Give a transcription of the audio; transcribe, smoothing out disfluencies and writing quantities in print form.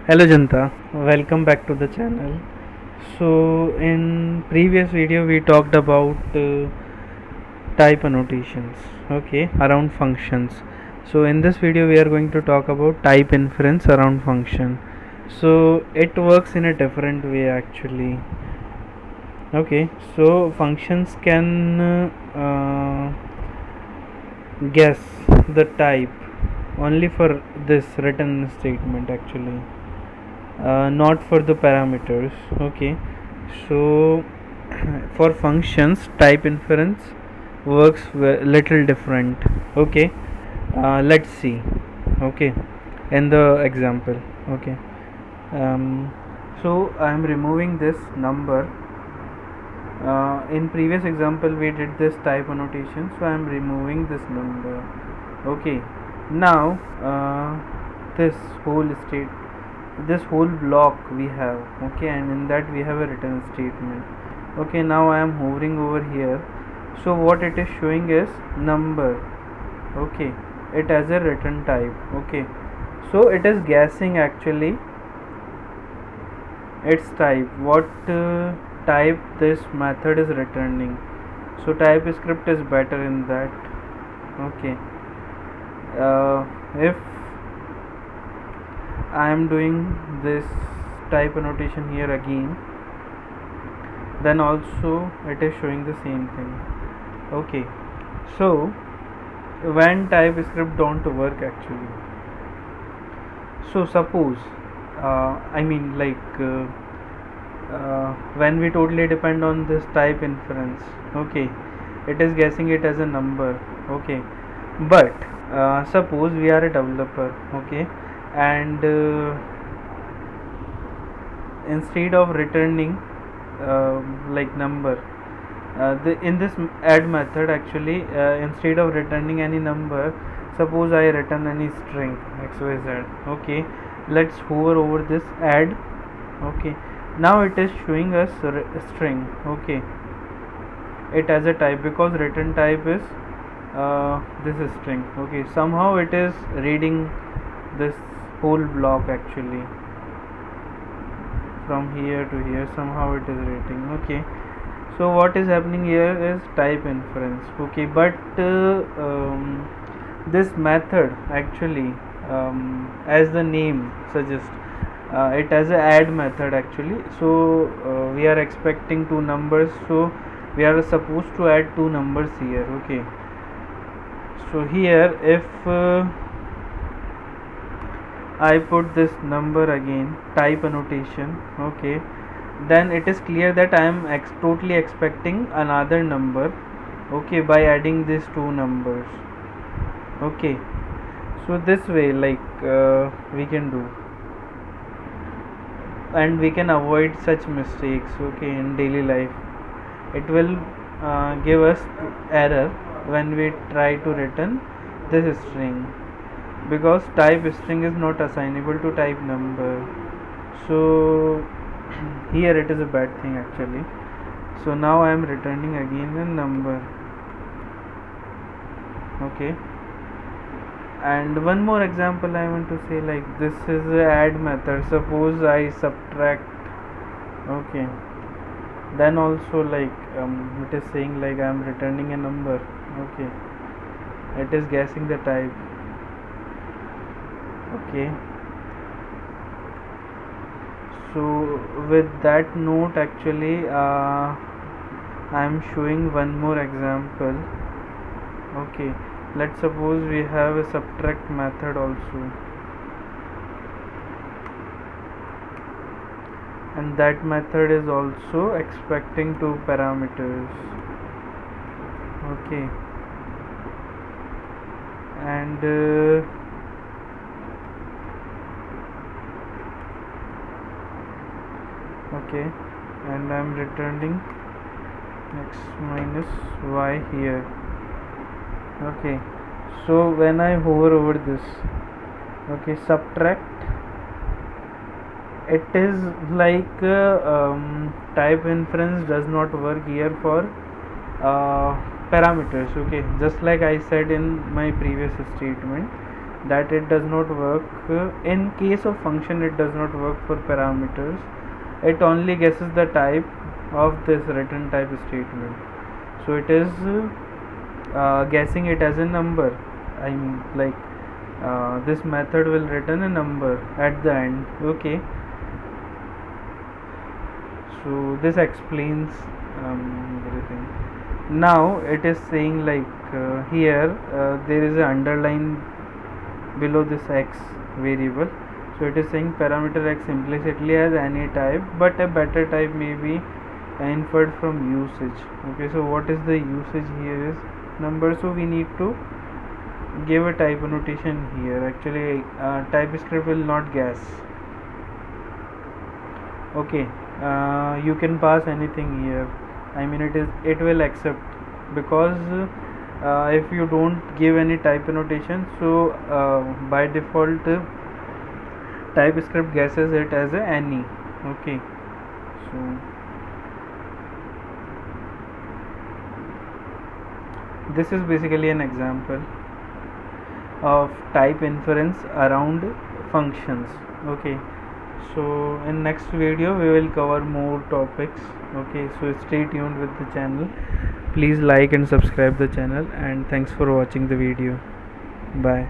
Hello Janta, welcome back to the channel. So in previous video we talked about type annotations, okay, around functions. So in this video we are going to talk about type inference around function. So it works in a different way actually. Okay, so functions can guess the type only for this written statement actually, not for the parameters. Okay, so for functions type inference works little different. Okay, let's see. Okay, in the example. Okay, so I am removing this number. In previous example we did this type annotation, so I am removing this number. Okay, now this whole state, this whole block we have. Okay, and in that we have a return statement. Okay, now I am hovering over here, so what it is showing is number. Okay, it has a return type. Okay, so it is guessing actually its type, what type this method is returning. So TypeScript is better in that. Okay, if I am doing this type annotation here again, then also it is showing the same thing. Okay, so when TypeScript don't work actually, so suppose when we totally depend on this type inference, okay, it is guessing it as a number. Okay, but suppose we are a developer. Okay, and instead of returning like number, in this add method actually, instead of returning any number, suppose I return any string xyz. Okay, let's hover over this add. Okay, now it is showing us string. Okay, it has a type because return type is this is string. Okay, somehow it is reading this whole block actually from here to here, somehow it is reading. Okay, so what is happening here is type inference. Okay, but this method actually, as the name suggests, it has a add method actually. So we are expecting two numbers, so we are supposed to add two numbers here. Okay, so here if I put this number again, type annotation. Okay, then it is clear that I am totally expecting another number. Okay, by adding these two numbers. Okay, so this way we can do, and we can avoid such mistakes. Okay, in daily life it will give us error when we try to return this string, because type string is not assignable to type number. So here it is a bad thing actually. So now I am returning again a number. Okay, and one more example I want to say, like this is a add method. Suppose I subtract. Okay, then also it is saying like I am returning a number. Okay, it is guessing the type. Okay, so with that note actually, I am showing one more example. Okay, let's suppose we have a subtract method also, and that method is also expecting two parameters. Okay, and okay, and I'm returning x minus y here. Okay, so when I hover over this, okay, subtract, it is like type inference does not work here for parameters. Okay, just like I said in my previous statement, that it does not work. In case of function, it does not work for parameters. It only guesses the type of this return type statement. So it is guessing it as a number. I mean, like this method will return a number at the end. Okay, so this explains everything. Now it is saying like here there is an underline below this x variable. So it is saying parameter x implicitly has any type, but a better type may be inferred from usage. Okay, so what is the usage here is number, so we need to give a type annotation here. Actually TypeScript will not guess. Okay, you can pass anything here. I mean it will accept, because if you don't give any type annotation, so by default TypeScript guesses it as a any. Okay, so this is basically an example of type inference around functions. Okay, so in next video we will cover more topics. Okay, so stay tuned with the channel. Please like and subscribe the channel, and thanks for watching the video. Bye.